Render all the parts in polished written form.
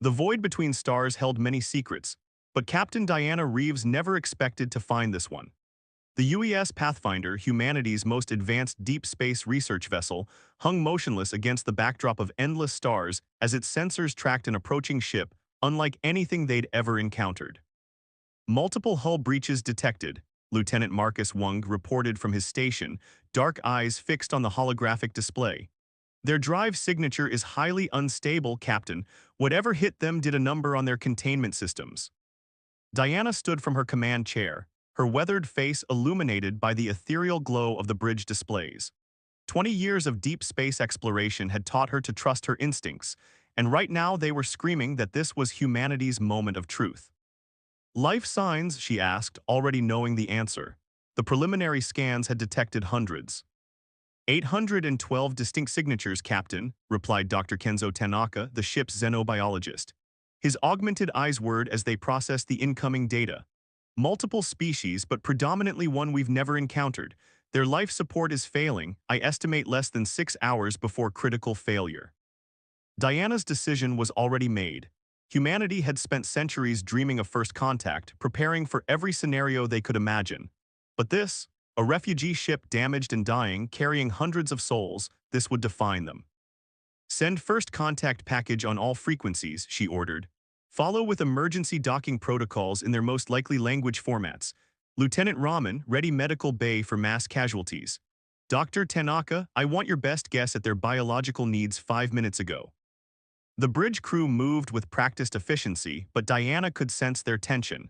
The void between stars held many secrets, but Captain Diana Reeves never expected to find this one. The UES Pathfinder, humanity's most advanced deep space research vessel, hung motionless against the backdrop of endless stars as its sensors tracked an approaching ship unlike anything they'd ever encountered. Multiple hull breaches detected, Lieutenant Marcus Wung reported from his station, dark eyes fixed on the holographic display. Their drive signature is highly unstable, Captain. Whatever hit them did a number on their containment systems. Diana stood from her command chair, her weathered face illuminated by the ethereal glow of the bridge displays. 20 years of deep space exploration had taught her to trust her instincts, and right now they were screaming that this was humanity's moment of truth. Life signs, she asked, already knowing the answer. The preliminary scans had detected hundreds. 812 distinct signatures, Captain, replied Dr. Kenzo Tanaka, the ship's xenobiologist. His augmented eyes whirred as they processed the incoming data. Multiple species, but predominantly one we've never encountered. Their life support is failing, I estimate less than 6 hours before critical failure. Diana's decision was already made. Humanity had spent centuries dreaming of first contact, preparing for every scenario they could imagine. But this, a refugee ship damaged and dying, carrying hundreds of souls, this would define them. Send first contact package on all frequencies, she ordered. Follow with emergency docking protocols in their most likely language formats. Lieutenant Raman, ready medical bay for mass casualties. Dr. Tanaka, I want your best guess at their biological needs 5 minutes ago. The bridge crew moved with practiced efficiency, but Diana could sense their tension.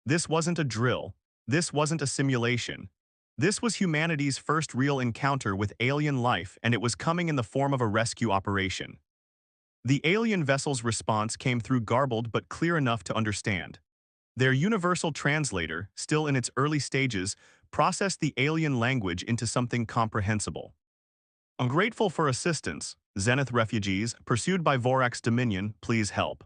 This wasn't a drill. This wasn't a simulation. This was humanity's first real encounter with alien life, and it was coming in the form of a rescue operation. The alien vessel's response came through garbled but clear enough to understand. Their universal translator, still in its early stages, processed the alien language into something comprehensible. Ungrateful for assistance, Zenith refugees, pursued by Vorax Dominion, please help.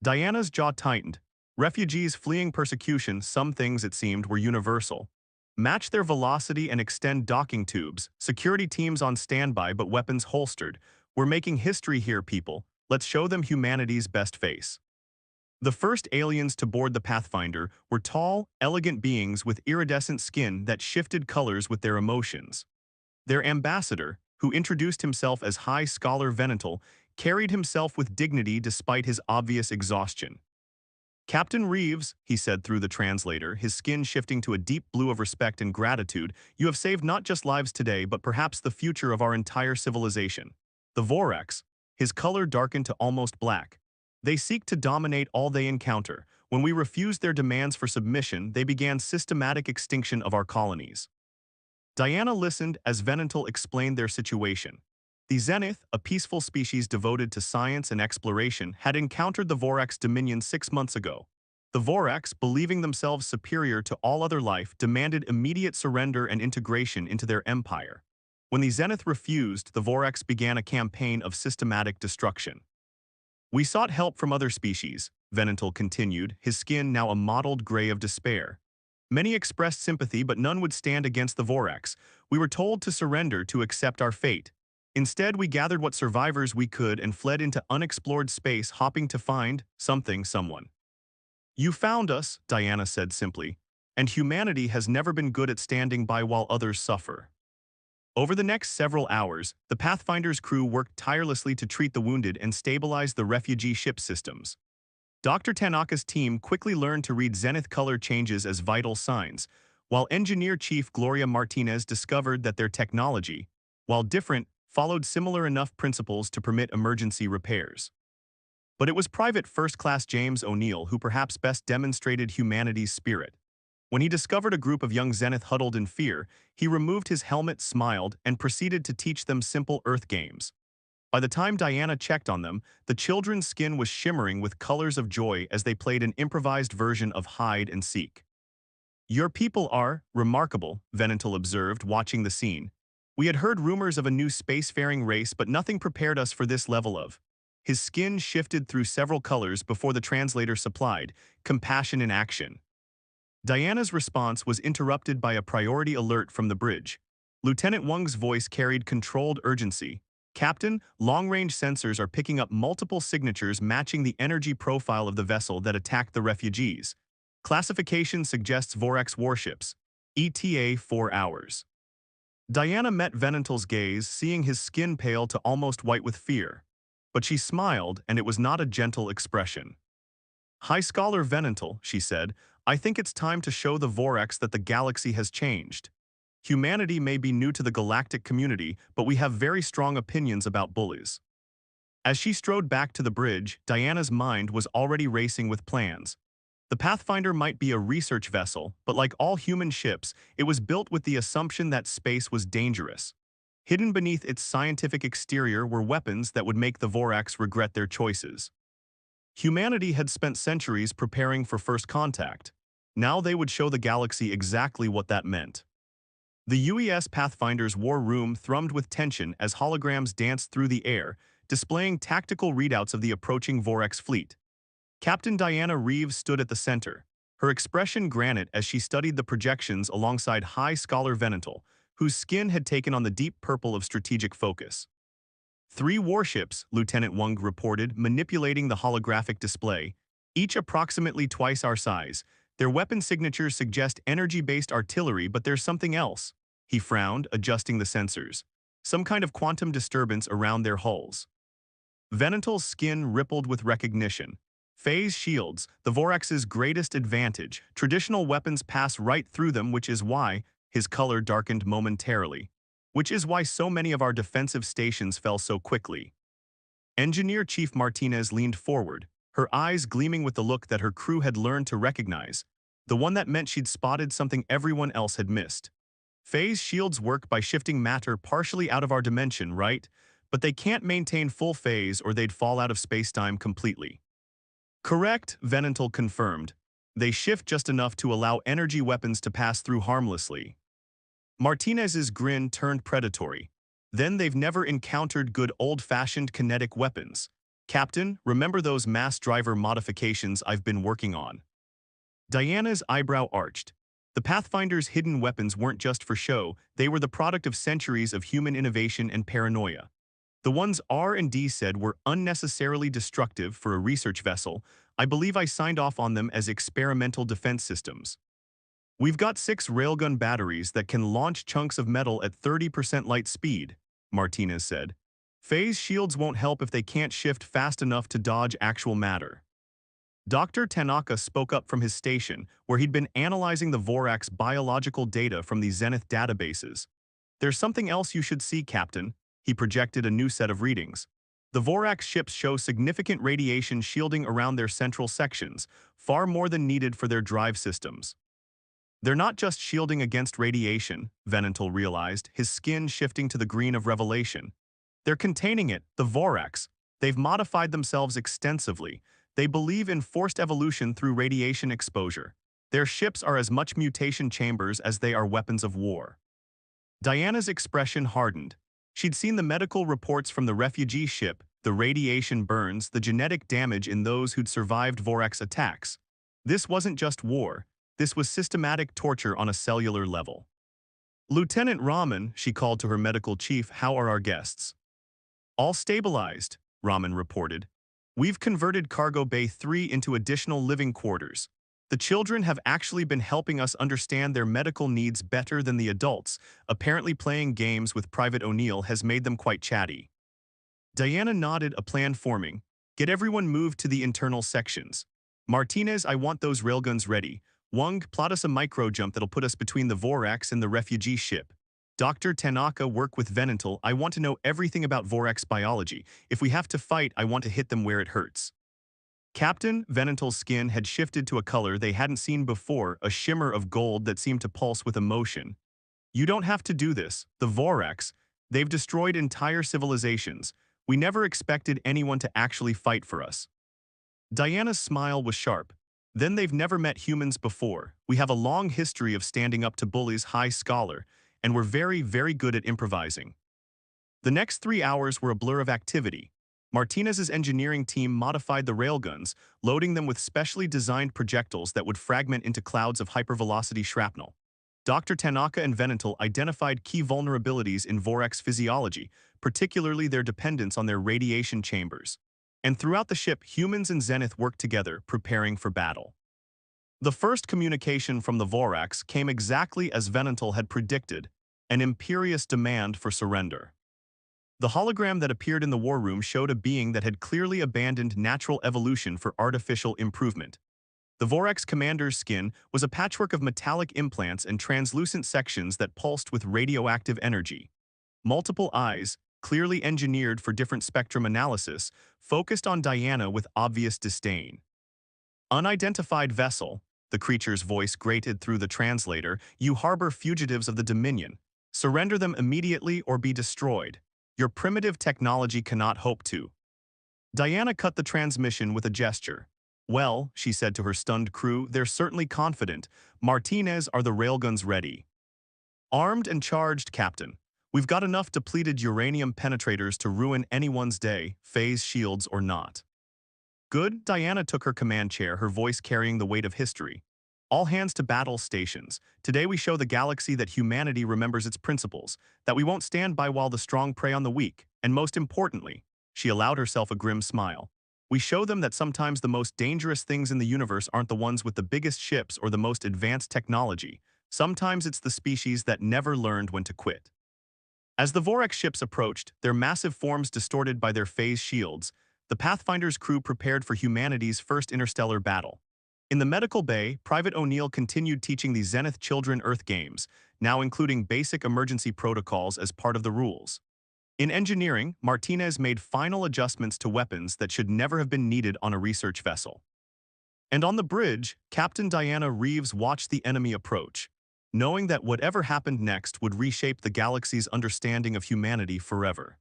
Diana's jaw tightened. Refugees fleeing persecution, some things it seemed were universal. Match their velocity and extend docking tubes, security teams on standby but weapons holstered. We're making history here, people. Let's show them humanity's best face. The first aliens to board the Pathfinder were tall, elegant beings with iridescent skin that shifted colors with their emotions. Their ambassador, who introduced himself as High Scholar Venatal, carried himself with dignity despite his obvious exhaustion. Captain Reeves, he said through the translator, his skin shifting to a deep blue of respect and gratitude, you have saved not just lives today, but perhaps the future of our entire civilization. The Vorax, his color darkened to almost black. They seek to dominate all they encounter. When we refused their demands for submission, they began systematic extinction of our colonies. Diana listened as Venatal explained their situation. The Zenith, a peaceful species devoted to science and exploration, had encountered the Vorax Dominion 6 months ago. The Vorax, believing themselves superior to all other life, demanded immediate surrender and integration into their empire. When the Zenith refused, the Vorax began a campaign of systematic destruction. We sought help from other species, Venatal continued, his skin now a mottled gray of despair. Many expressed sympathy, but none would stand against the Vorax. We were told to surrender, to accept our fate. Instead, we gathered what survivors we could and fled into unexplored space, hoping to find something, someone. You found us, Diana said simply, and humanity has never been good at standing by while others suffer. Over the next several hours, the Pathfinder's crew worked tirelessly to treat the wounded and stabilize the refugee ship systems. Dr. Tanaka's team quickly learned to read zenith color changes as vital signs, while Engineer Chief Gloria Martinez discovered that their technology, while different, followed similar enough principles to permit emergency repairs. But it was Private First Class James O'Neill who perhaps best demonstrated humanity's spirit. When he discovered a group of young Zenith huddled in fear, he removed his helmet, smiled, and proceeded to teach them simple Earth games. By the time Diana checked on them, the children's skin was shimmering with colors of joy as they played an improvised version of hide and seek. Your people are remarkable, Venatal observed, watching the scene. We had heard rumors of a new spacefaring race, but nothing prepared us for this level of. His skin shifted through several colors before the translator supplied, compassion in action. Diana's response was interrupted by a priority alert from the bridge. Lieutenant Wung's voice carried controlled urgency. Captain, long-range sensors are picking up multiple signatures matching the energy profile of the vessel that attacked the refugees. Classification suggests Vorax warships. ETA 4 hours. Diana met Venantal's gaze, seeing his skin pale to almost white with fear. But she smiled, and it was not a gentle expression. High Scholar Venantal, she said, I think it's time to show the Vorax that the galaxy has changed. Humanity may be new to the galactic community, but we have very strong opinions about bullies. As she strode back to the bridge, Diana's mind was already racing with plans. The Pathfinder might be a research vessel, but like all human ships, it was built with the assumption that space was dangerous. Hidden beneath its scientific exterior were weapons that would make the Vorax regret their choices. Humanity had spent centuries preparing for first contact. Now they would show the galaxy exactly what that meant. The UES Pathfinder's war room thrummed with tension as holograms danced through the air, displaying tactical readouts of the approaching Vorax fleet. Captain Diana Reeves stood at the center, her expression granite as she studied the projections alongside High Scholar Venantal, whose skin had taken on the deep purple of strategic focus. 3 warships, Lieutenant Wung reported, manipulating the holographic display, each approximately twice our size. Their weapon signatures suggest energy-based artillery, but there's something else. He frowned, adjusting the sensors. Some kind of quantum disturbance around their hulls. Venantal's skin rippled with recognition. Phase shields, the Vorax's greatest advantage. Traditional weapons pass right through them, which is why his color darkened momentarily. Which is why so many of our defensive stations fell so quickly. Engineer Chief Martinez leaned forward, her eyes gleaming with the look that her crew had learned to recognize, the one that meant she'd spotted something everyone else had missed. Phase shields work by shifting matter partially out of our dimension, right? But they can't maintain full phase or they'd fall out of spacetime completely. Correct, Venantal confirmed. They shift just enough to allow energy weapons to pass through harmlessly. Martinez's grin turned predatory. Then they've never encountered good old-fashioned kinetic weapons. Captain, remember those mass driver modifications I've been working on? Diana's eyebrow arched. The Pathfinder's hidden weapons weren't just for show, they were the product of centuries of human innovation and paranoia. The ones R&D said were unnecessarily destructive for a research vessel. I believe I signed off on them as experimental defense systems. We've got 6 railgun batteries that can launch chunks of metal at 30% light speed, Martinez said. Phase shields won't help if they can't shift fast enough to dodge actual matter. Dr. Tanaka spoke up from his station, where he'd been analyzing the Vorax biological data from the Zenith databases. There's something else you should see, Captain. He projected a new set of readings. The Vorax ships show significant radiation shielding around their central sections, far more than needed for their drive systems. They're not just shielding against radiation, Venantal realized, his skin shifting to the green of revelation. They're containing it, the Vorax. They've modified themselves extensively. They believe in forced evolution through radiation exposure. Their ships are as much mutation chambers as they are weapons of war. Diana's expression hardened. She'd seen the medical reports from the refugee ship, the radiation burns, the genetic damage in those who'd survived Vorax attacks. This wasn't just war. This was systematic torture on a cellular level. Lieutenant Raman, she called to her medical chief, how are our guests? All stabilized, Raman reported. We've converted Cargo Bay 3 into additional living quarters. The children have actually been helping us understand their medical needs better than the adults. Apparently playing games with Private O'Neill has made them quite chatty. Diana nodded, a plan forming. Get everyone moved to the internal sections. Martinez, I want those railguns ready. Wung, plot us a micro-jump that'll put us between the Vorax and the refugee ship. Dr. Tanaka, work with Venantal. I want to know everything about Vorax biology. If we have to fight, I want to hit them where it hurts. Captain, Venantal's skin had shifted to a color they hadn't seen before, a shimmer of gold that seemed to pulse with emotion. You don't have to do this. The Vorax, they've destroyed entire civilizations. We never expected anyone to actually fight for us. Diana's smile was sharp. Then they've never met humans before. We have a long history of standing up to bullies, High Scholar, and we're very, very good at improvising. The next 3 hours were a blur of activity. Martinez's engineering team modified the railguns, loading them with specially designed projectiles that would fragment into clouds of hypervelocity shrapnel. Dr. Tanaka and Venantil identified key vulnerabilities in Vorax physiology, particularly their dependence on their radiation chambers. And throughout the ship, humans and Zenith worked together, preparing for battle. The first communication from the Vorax came exactly as Venantil had predicted, an imperious demand for surrender. The hologram that appeared in the war room showed a being that had clearly abandoned natural evolution for artificial improvement. The Vorax commander's skin was a patchwork of metallic implants and translucent sections that pulsed with radioactive energy. Multiple eyes, clearly engineered for different spectrum analysis, focused on Diana with obvious disdain. Unidentified vessel, the creature's voice grated through the translator, you harbor fugitives of the Dominion. Surrender them immediately or be destroyed. Your primitive technology cannot hope to. Diana cut the transmission with a gesture. Well, she said to her stunned crew, they're certainly confident. Martinez, are the railguns ready? Armed and charged, Captain. We've got enough depleted uranium penetrators to ruin anyone's day, phase shields or not. Good, Diana took her command chair, her voice carrying the weight of history. All hands to battle stations. Today we show the galaxy that humanity remembers its principles, that we won't stand by while the strong prey on the weak, and most importantly, she allowed herself a grim smile. We show them that sometimes the most dangerous things in the universe aren't the ones with the biggest ships or the most advanced technology. Sometimes it's the species that never learned when to quit. As the Vorax ships approached, their massive forms distorted by their phase shields, the Pathfinder's crew prepared for humanity's first interstellar battle. In the medical bay, Private O'Neill continued teaching the Zenith children Earth games, now including basic emergency protocols as part of the rules. In engineering, Martinez made final adjustments to weapons that should never have been needed on a research vessel. And on the bridge, Captain Diana Reeves watched the enemy approach, knowing that whatever happened next would reshape the galaxy's understanding of humanity forever.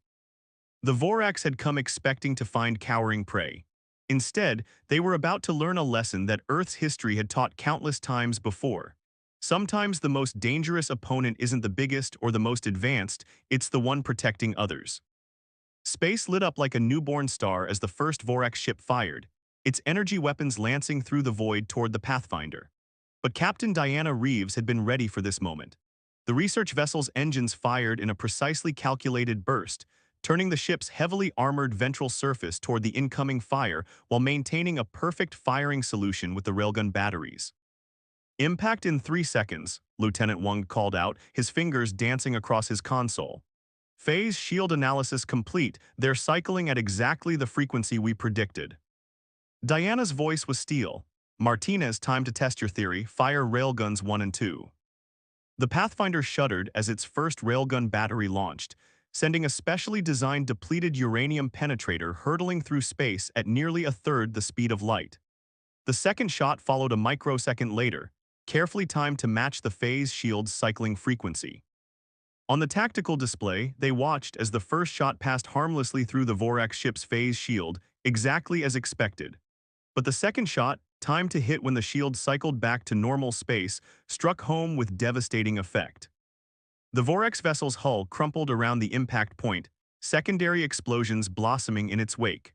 The Vorax had come expecting to find cowering prey. Instead, they were about to learn a lesson that Earth's history had taught countless times before. Sometimes the most dangerous opponent isn't the biggest or the most advanced, it's the one protecting others. Space lit up like a newborn star as the first Vorax ship fired, its energy weapons lancing through the void toward the Pathfinder. But Captain Diana Reeves had been ready for this moment. The research vessel's engines fired in a precisely calculated burst, turning the ship's heavily armored ventral surface toward the incoming fire while maintaining a perfect firing solution with the railgun batteries. Impact in 3 seconds, Lieutenant Wang called out, his fingers dancing across his console. Phase shield analysis complete, they're cycling at exactly the frequency we predicted. Diana's voice was steel. Martinez, time to test your theory, fire railguns 1 and 2. The Pathfinder shuddered as its first railgun battery launched, sending a specially designed depleted uranium penetrator hurtling through space at nearly a third the speed of light. The second shot followed a microsecond later, carefully timed to match the phase shield's cycling frequency. On the tactical display, they watched as the first shot passed harmlessly through the Vorax ship's phase shield, exactly as expected. But the second shot, timed to hit when the shield cycled back to normal space, struck home with devastating effect. The Vorax vessel's hull crumpled around the impact point, secondary explosions blossoming in its wake.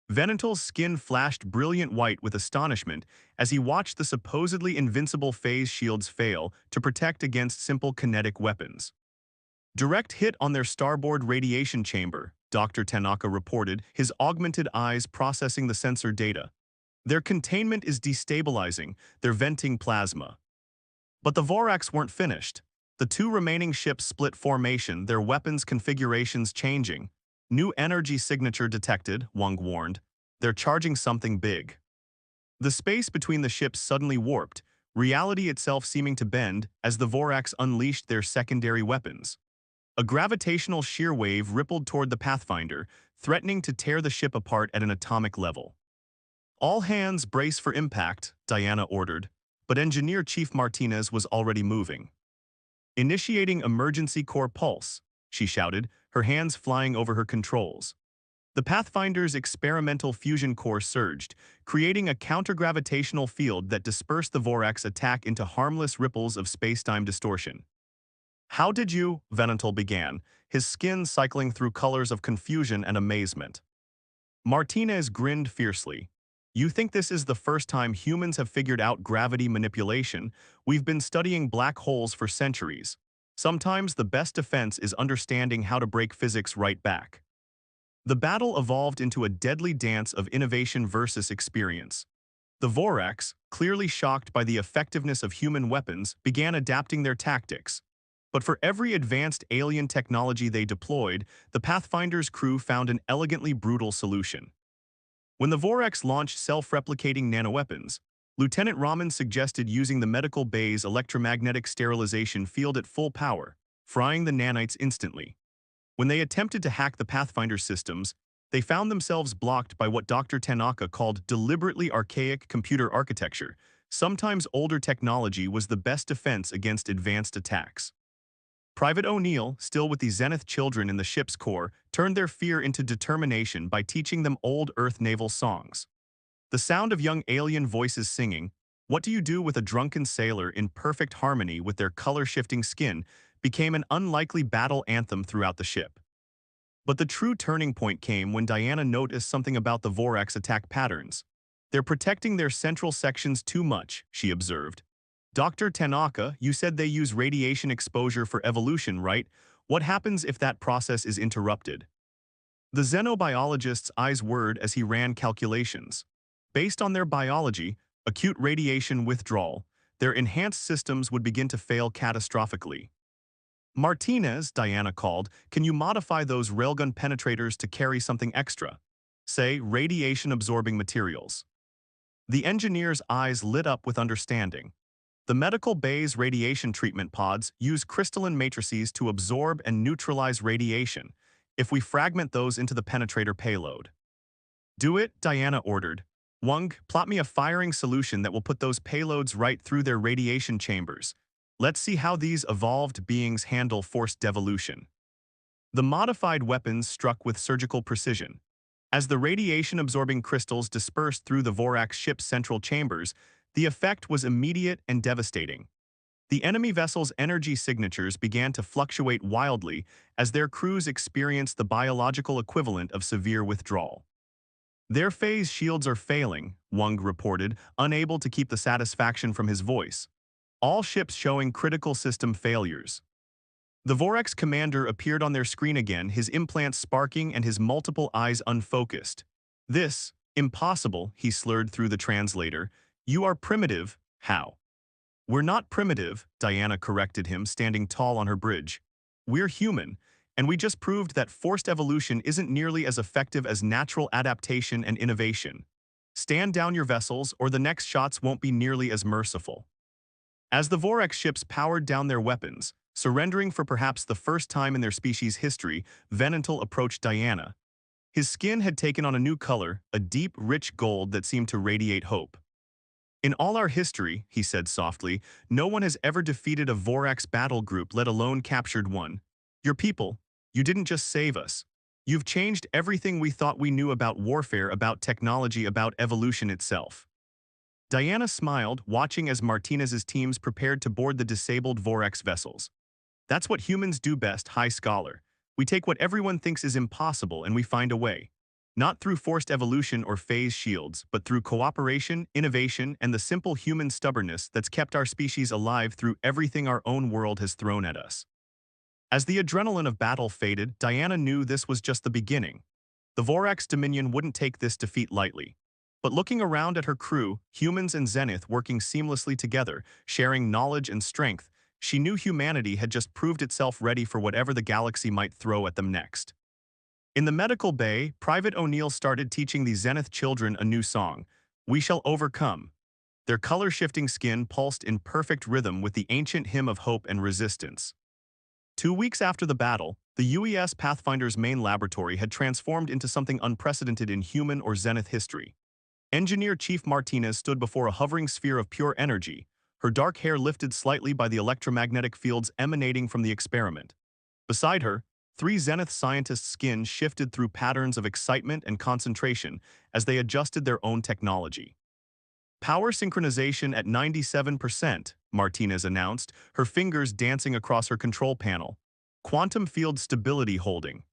Venantil's skin flashed brilliant white with astonishment as he watched the supposedly invincible phase shields fail to protect against simple kinetic weapons. Direct hit on their starboard radiation chamber, Dr. Tanaka reported, his augmented eyes processing the sensor data. Their containment is destabilizing, they're venting plasma. But the Vorax weren't finished. The 2 remaining ships split formation, their weapons configurations changing. New energy signature detected, Wang warned. They're charging something big. The space between the ships suddenly warped, reality itself seeming to bend as the Vorax unleashed their secondary weapons. A gravitational shear wave rippled toward the Pathfinder, threatening to tear the ship apart at an atomic level. All hands brace for impact, Diana ordered, but Engineer Chief Martinez was already moving. Initiating emergency core pulse, she shouted, her hands flying over her controls. The Pathfinder's experimental fusion core surged, creating a countergravitational field that dispersed the Vorax attack into harmless ripples of spacetime distortion. How did you? Venantil began, his skin cycling through colors of confusion and amazement. Martinez grinned fiercely. You think this is the first time humans have figured out gravity manipulation? We've been studying black holes for centuries. Sometimes the best defense is understanding how to break physics right back. The battle evolved into a deadly dance of innovation versus experience. The Vorax, clearly shocked by the effectiveness of human weapons, began adapting their tactics. But for every advanced alien technology they deployed, the Pathfinder's crew found an elegantly brutal solution. When the Vorax launched self-replicating nanoweapons, Lieutenant Raman suggested using the medical bay's electromagnetic sterilization field at full power, frying the nanites instantly. When they attempted to hack the Pathfinder systems, they found themselves blocked by what Dr. Tanaka called deliberately archaic computer architecture. Sometimes older technology was the best defense against advanced attacks. Private O'Neill, still with the Zenith children in the ship's core, turned their fear into determination by teaching them old Earth naval songs. The sound of young alien voices singing, "What do you do with a drunken sailor," in perfect harmony with their color-shifting skin, became an unlikely battle anthem throughout the ship. But the true turning point came when Diana noticed something about the Vorax attack patterns. "They're protecting their central sections too much," she observed. "Dr. Tanaka, you said they use radiation exposure for evolution, right? What happens if that process is interrupted?" The xenobiologist's eyes whirred as he ran calculations. Based on their biology, acute radiation withdrawal, their enhanced systems would begin to fail catastrophically. "Martinez," Diana called, "can you modify those railgun penetrators to carry something extra? Say, radiation-absorbing materials." The engineer's eyes lit up with understanding. The medical bay's radiation treatment pods use crystalline matrices to absorb and neutralize radiation, if we fragment those into the penetrator payload. "Do it," Diana ordered. "Wang, plot me a firing solution that will put those payloads right through their radiation chambers. Let's see how these evolved beings handle forced devolution." The modified weapons struck with surgical precision. As the radiation-absorbing crystals dispersed through the Vorax ship's central chambers, the effect was immediate and devastating. The enemy vessel's energy signatures began to fluctuate wildly as their crews experienced the biological equivalent of severe withdrawal. "Their phase shields are failing," Wang reported, unable to keep the satisfaction from his voice. "All ships showing critical system failures." The Vorax commander appeared on their screen again, his implants sparking and his multiple eyes unfocused. "This, impossible," he slurred through the translator. "You are primitive." "How?" "We're not primitive," Diana corrected him, standing tall on her bridge. "We're human, and we just proved that forced evolution isn't nearly as effective as natural adaptation and innovation. Stand down your vessels, or the next shots won't be nearly as merciful." As the Vorax ships powered down their weapons, surrendering for perhaps the first time in their species' history, Venantal approached Diana. His skin had taken on a new color, a deep, rich gold that seemed to radiate hope. "In all our history," he said softly, "no one has ever defeated a Vorax battle group, let alone captured one. Your people, you didn't just save us. You've changed everything we thought we knew about warfare, about technology, about evolution itself." Diana smiled, watching as Martinez's teams prepared to board the disabled Vorax vessels. "That's what humans do best, High Scholar. We take what everyone thinks is impossible and we find a way. Not through forced evolution or phase shields, but through cooperation, innovation, and the simple human stubbornness that's kept our species alive through everything our own world has thrown at us." As the adrenaline of battle faded, Diana knew this was just the beginning. The Vorax Dominion wouldn't take this defeat lightly. But looking around at her crew, humans and Zenith working seamlessly together, sharing knowledge and strength, she knew humanity had just proved itself ready for whatever the galaxy might throw at them next. In the medical bay, Private O'Neill started teaching the Zenith children a new song, "We Shall Overcome." Their color-shifting skin pulsed in perfect rhythm with the ancient hymn of hope and resistance. 2 weeks after the battle, the UES Pathfinder's main laboratory had transformed into something unprecedented in human or Zenith history. Engineer Chief Martinez stood before a hovering sphere of pure energy, her dark hair lifted slightly by the electromagnetic fields emanating from the experiment. Beside her, 3 Zenith scientists' skin shifted through patterns of excitement and concentration as they adjusted their own technology. "Power synchronization at 97%, Martinez announced, her fingers dancing across her control panel. "Quantum field stability holding.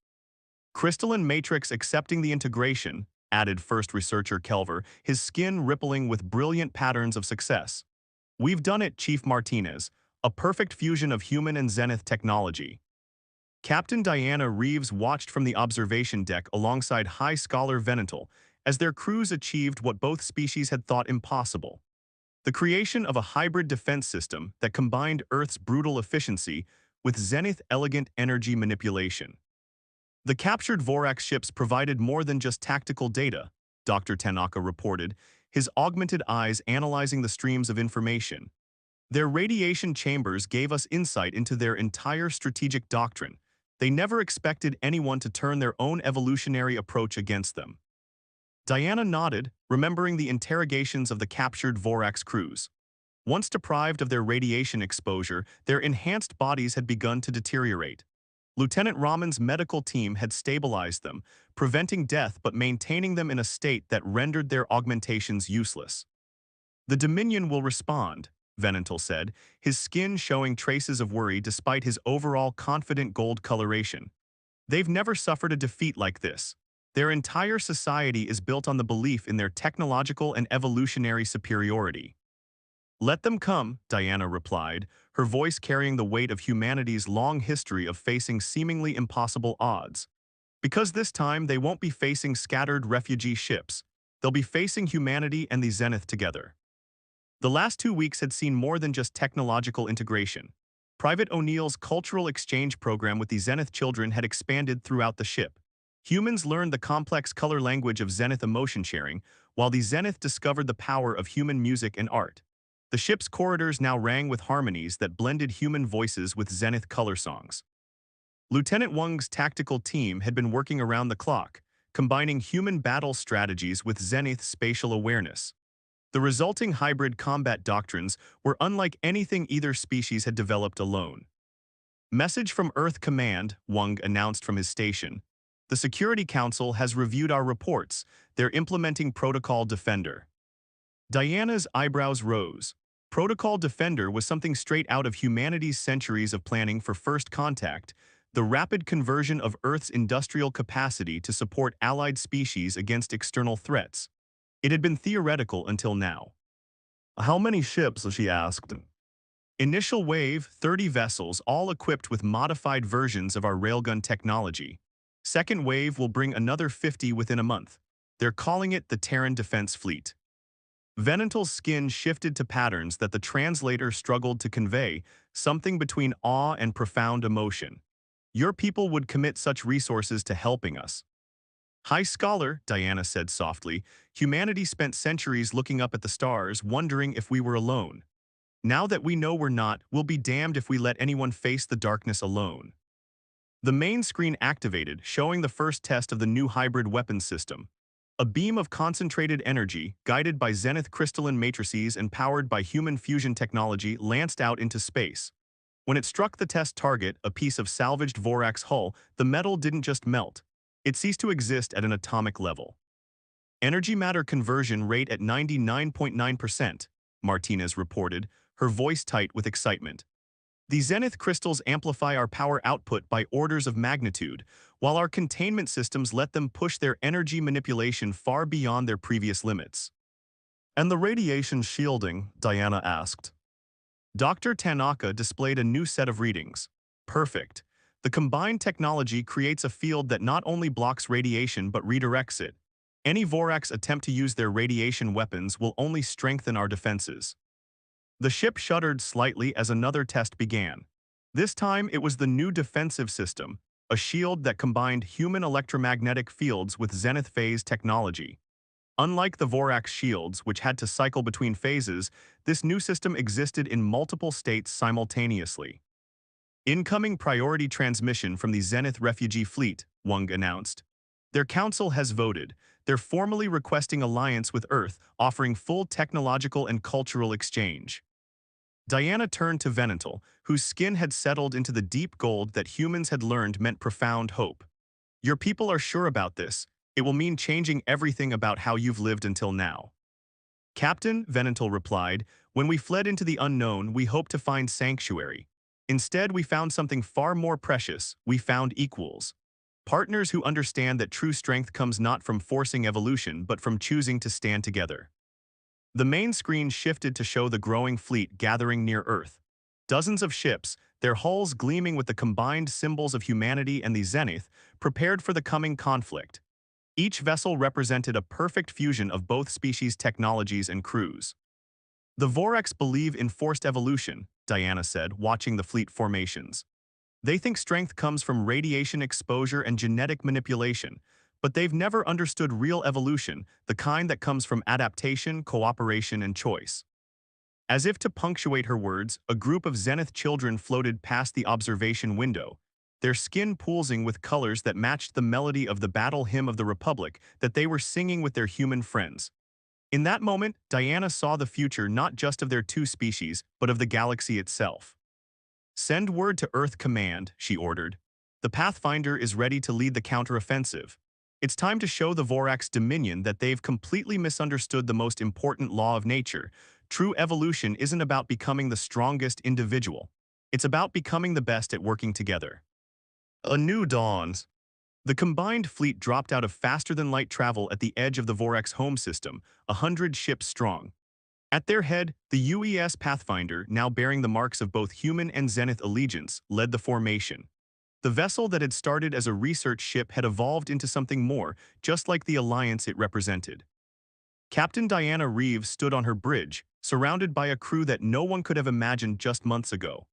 Crystalline matrix accepting the integration," added first researcher Kelver, his skin rippling with brilliant patterns of success. We've done it, Chief Martinez, a perfect fusion of human and Zenith technology. Captain Diana Reeves watched from the observation deck alongside High Scholar Venatal as their crews achieved what both species had thought impossible. The creation of a hybrid defense system that combined Earth's brutal efficiency with Zenith elegant energy manipulation. The captured Vorax ships provided more than just tactical data, Dr. Tanaka reported, his augmented eyes analyzing the streams of information. Their radiation chambers gave us insight into their entire strategic doctrine. They never expected anyone to turn their own evolutionary approach against them. Diana nodded, remembering the interrogations of the captured Vorax crews. Once deprived of their radiation exposure, their enhanced bodies had begun to deteriorate. Lieutenant Raman's medical team had stabilized them, preventing death but maintaining them in a state that rendered their augmentations useless. The Dominion will respond, Venantal said, his skin showing traces of worry despite his overall confident gold coloration. They've never suffered a defeat like this. Their entire society is built on the belief in their technological and evolutionary superiority. Let them come, Diana replied, her voice carrying the weight of humanity's long history of facing seemingly impossible odds. Because this time they won't be facing scattered refugee ships. They'll be facing humanity and the Zenith together. The last 2 weeks had seen more than just technological integration. Private O'Neill's cultural exchange program with the Zenith children had expanded throughout the ship. Humans learned the complex color language of Zenith emotion sharing, while the Zenith discovered the power of human music and art. The ship's corridors now rang with harmonies that blended human voices with Zenith color songs. Lieutenant Wang's tactical team had been working around the clock, combining human battle strategies with Zenith spatial awareness. The resulting hybrid combat doctrines were unlike anything either species had developed alone. Message from Earth Command, Wang announced from his station. The Security Council has reviewed our reports. They're implementing Protocol Defender. Diana's eyebrows rose. Protocol Defender was something straight out of humanity's centuries of planning for first contact, the rapid conversion of Earth's industrial capacity to support allied species against external threats. It had been theoretical until now. How many ships? She asked. Initial wave, 30 vessels, all equipped with modified versions of our railgun technology. Second wave will bring another 50 within a month. They're calling it the Terran Defense Fleet. Venantal's skin shifted to patterns that the translator struggled to convey, something between awe and profound emotion. Your people would commit such resources to helping us. High Scholar, Diana said softly, humanity spent centuries looking up at the stars, wondering if we were alone. Now that we know we're not, we'll be damned if we let anyone face the darkness alone. The main screen activated, showing the first test of the new hybrid weapons system. A beam of concentrated energy, guided by Zenith crystalline matrices and powered by human fusion technology, lanced out into space. When it struck the test target, a piece of salvaged Vorax hull, the metal didn't just melt. It ceased to exist at an atomic level. Energy matter conversion rate at 99.9%, Martinez reported, her voice tight with excitement. The Zenith crystals amplify our power output by orders of magnitude, while our containment systems let them push their energy manipulation far beyond their previous limits. And the radiation shielding? Diana asked. Dr. Tanaka displayed a new set of readings. Perfect. The combined technology creates a field that not only blocks radiation but redirects it. Any Vorax attempt to use their radiation weapons will only strengthen our defenses. The ship shuddered slightly as another test began. This time it was the new defensive system, a shield that combined human electromagnetic fields with Zenith phase technology. Unlike the Vorax shields, which had to cycle between phases, this new system existed in multiple states simultaneously. Incoming priority transmission from the Zenith refugee fleet, Wang announced. Their council has voted. They're formally requesting alliance with Earth, offering full technological and cultural exchange. Diana turned to Venantal, whose skin had settled into the deep gold that humans had learned meant profound hope. Your people are sure about this. It will mean changing everything about how you've lived until now. Captain, Venantal replied, when we fled into the unknown, we hoped to find sanctuary. Instead, we found something far more precious. We found equals. partners who understand that true strength comes not from forcing evolution but from choosing to stand together. The main screen shifted to show the growing fleet gathering near Earth. Dozens of ships, their hulls gleaming with the combined symbols of humanity and the Zenith, prepared for the coming conflict. Each vessel represented a perfect fusion of both species' technologies and crews. The Vorax believe in forced evolution, Diana said, watching the fleet formations. They think strength comes from radiation exposure and genetic manipulation, but they've never understood real evolution, the kind that comes from adaptation, cooperation, and choice. As if to punctuate her words, a group of Zenith children floated past the observation window, their skin pulsing with colors that matched the melody of the battle hymn of the Republic that they were singing with their human friends. In that moment, Diana saw the future not just of their two species, but of the galaxy itself. "Send word to Earth Command," she ordered. "The Pathfinder is ready to lead the counteroffensive. It's time to show the Vorax Dominion that they've completely misunderstood the most important law of nature. True evolution isn't about becoming the strongest individual. It's about becoming the best at working together." A new dawns. The combined fleet dropped out of faster-than-light travel at the edge of the Vorax home system, 100 ships strong. At their head, the UES Pathfinder, now bearing the marks of both human and Zenith allegiance, led the formation. The vessel that had started as a research ship had evolved into something more, just like the alliance it represented. Captain Diana Reeves stood on her bridge, surrounded by a crew that no one could have imagined just months ago.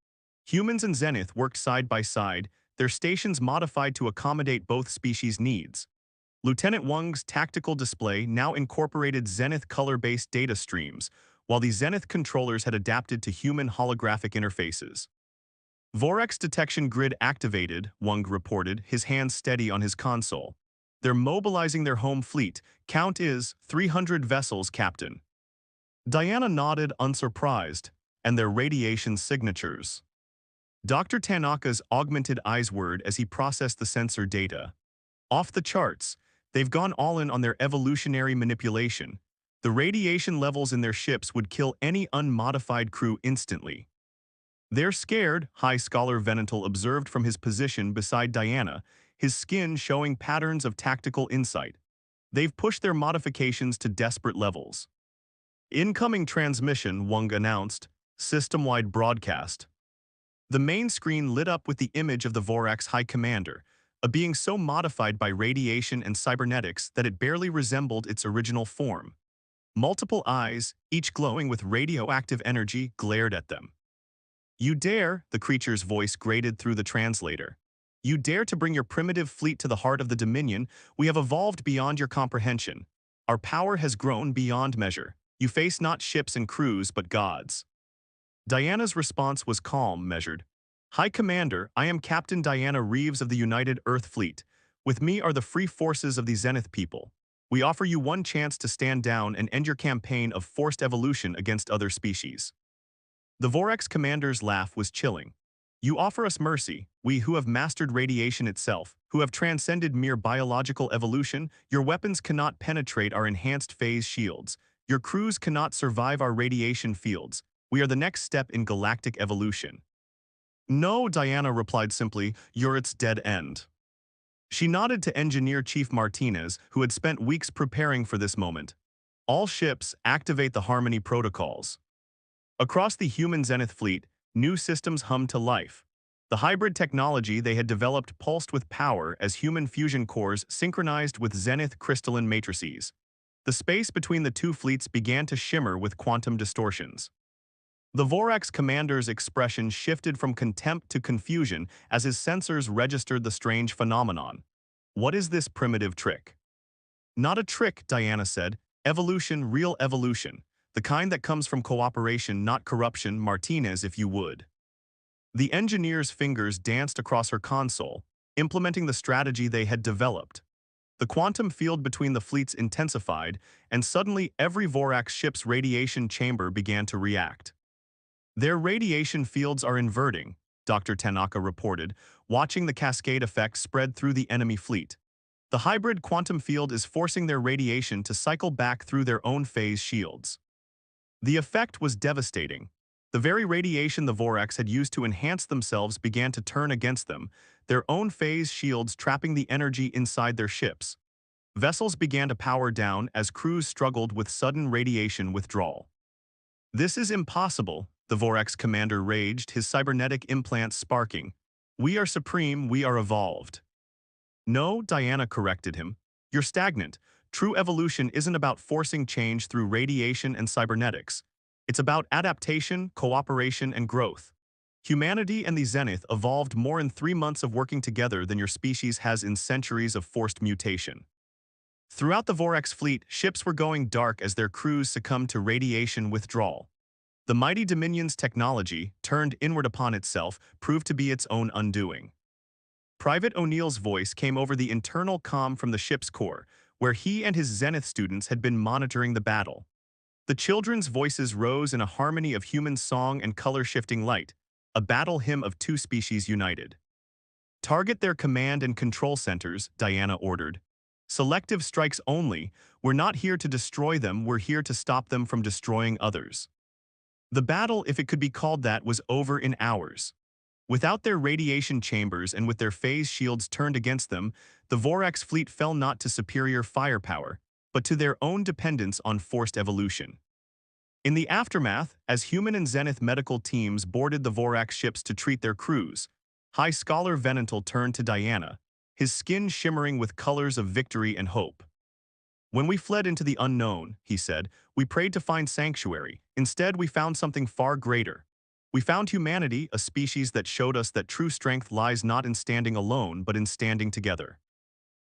Humans and Zenith worked side by side, their stations modified to accommodate both species' needs. Lieutenant Wang's tactical display now incorporated Zenith color-based data streams, while the Zenith controllers had adapted to human holographic interfaces. Vorax detection grid activated, Wang reported, his hands steady on his console. "They're mobilizing their home fleet. Count is 300 vessels, Captain." Diana nodded, unsurprised, and their radiation signatures. Dr. Tanaka's augmented eyes whirred as he processed the sensor data. Off the charts, they've gone all in on their evolutionary manipulation. The radiation levels in their ships would kill any unmodified crew instantly. "They're scared," High Scholar Venatal observed from his position beside Diana, his skin showing patterns of tactical insight. "They've pushed their modifications to desperate levels." "Incoming transmission," Wang announced, "system-wide broadcast." The main screen lit up with the image of the Vorax High Commander, a being so modified by radiation and cybernetics that it barely resembled its original form. Multiple eyes, each glowing with radioactive energy, glared at them. "You dare," the creature's voice grated through the translator. "You dare to bring your primitive fleet to the heart of the Dominion. We have evolved beyond your comprehension. Our power has grown beyond measure. You face not ships and crews, but gods." Diana's response was calm, measured. "High Commander, I am Captain Diana Reeves of the United Earth Fleet. With me are the free forces of the Zenith people. We offer you one chance to stand down and end your campaign of forced evolution against other species." The Vorax commander's laugh was chilling. "You offer us mercy, we who have mastered radiation itself, who have transcended mere biological evolution. Your weapons cannot penetrate our enhanced phase shields. Your crews cannot survive our radiation fields. We are the next step in galactic evolution." "No," Diana replied simply, "you're its dead end." She nodded to Engineer Chief Martinez, who had spent weeks preparing for this moment. "All ships, activate the Harmony protocols." Across the human Zenith fleet, new systems hummed to life. The hybrid technology they had developed pulsed with power as human fusion cores synchronized with Zenith crystalline matrices. The space between the two fleets began to shimmer with quantum distortions. The Vorax commander's expression shifted from contempt to confusion as his sensors registered the strange phenomenon. "What is this primitive trick?" "Not a trick," Diana said. "Evolution, real evolution. The kind that comes from cooperation, not corruption, Martinez, if you would." The engineer's fingers danced across her console, implementing the strategy they had developed. The quantum field between the fleets intensified, and suddenly every Vorax ship's radiation chamber began to react. "Their radiation fields are inverting," Dr. Tanaka reported, watching the cascade effect spread through the enemy fleet. "The hybrid quantum field is forcing their radiation to cycle back through their own phase shields." The effect was devastating. The very radiation the Vorax had used to enhance themselves began to turn against them, their own phase shields trapping the energy inside their ships. Vessels began to power down as crews struggled with sudden radiation withdrawal. "This is impossible," the Vorax commander raged, his cybernetic implants sparking. "We are supreme, we are evolved." "No," Diana corrected him. "You're stagnant. True evolution isn't about forcing change through radiation and cybernetics. It's about adaptation, cooperation, and growth. Humanity and the Zenith evolved more in 3 months of working together than your species has in centuries of forced mutation." Throughout the Vorax fleet, ships were going dark as their crews succumbed to radiation withdrawal. The mighty Dominion's technology, turned inward upon itself, proved to be its own undoing. Private O'Neill's voice came over the internal comm from the ship's core, where he and his Zenith students had been monitoring the battle. The children's voices rose in a harmony of human song and color-shifting light, a battle hymn of two species united. "Target their command and control centers," Diana ordered. "Selective strikes only. We're not here to destroy them, we're here to stop them from destroying others." The battle, if it could be called that, was over in hours. Without their radiation chambers and with their phase shields turned against them, the Vorax fleet fell not to superior firepower, but to their own dependence on forced evolution. In the aftermath, as human and Zenith medical teams boarded the Vorax ships to treat their crews, High Scholar Venantal turned to Diana, his skin shimmering with colors of victory and hope. "When we fled into the unknown," he said, "we prayed to find sanctuary. Instead, we found something far greater. We found humanity, a species that showed us that true strength lies not in standing alone, but in standing together."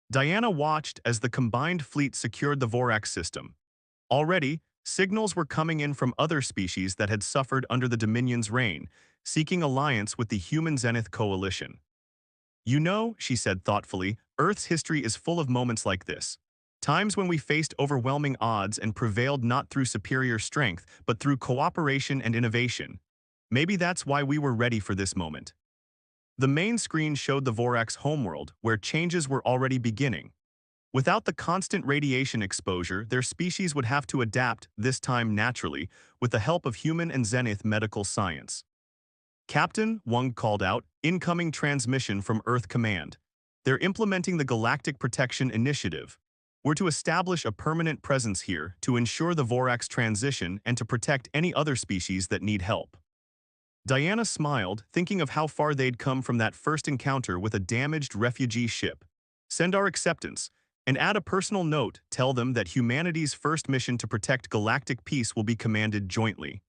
Diana watched as the combined fleet secured the Vorax system. Already, signals were coming in from other species that had suffered under the Dominion's reign, seeking alliance with the human Zenith coalition. "You know," she said thoughtfully, "Earth's history is full of moments like this. Times when we faced overwhelming odds and prevailed not through superior strength, but through cooperation and innovation. Maybe that's why we were ready for this moment." The main screen showed the Vorax homeworld, where changes were already beginning. Without the constant radiation exposure, their species would have to adapt, this time naturally, with the help of human and Zenith medical science. "Captain," Wang called out, "incoming transmission from Earth Command. They're implementing the Galactic Protection Initiative. We're to establish a permanent presence here to ensure the Vorax transition and to protect any other species that need help." Diana smiled, thinking of how far they'd come from that first encounter with a damaged refugee ship. "Send our acceptance, and add a personal note, tell them that humanity's first mission to protect galactic peace will be commanded jointly.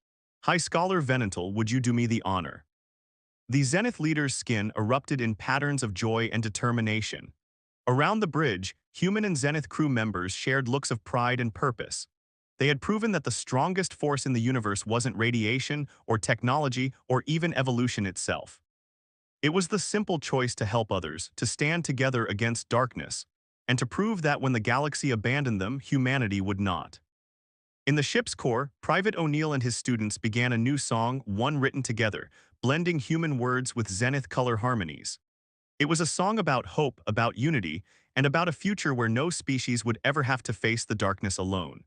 High Scholar Venantal, would you do me the honor?" The Zenith leader's skin erupted in patterns of joy and determination. Around the bridge, human and Zenith crew members shared looks of pride and purpose. They had proven that the strongest force in the universe wasn't radiation or technology or even evolution itself. It was the simple choice to help others, to stand together against darkness, and to prove that when the galaxy abandoned them, humanity would not. In the ship's core, Private O'Neill and his students began a new song, one written together, blending human words with Zenith color harmonies. It was a song about hope, about unity, and about a future where no species would ever have to face the darkness alone.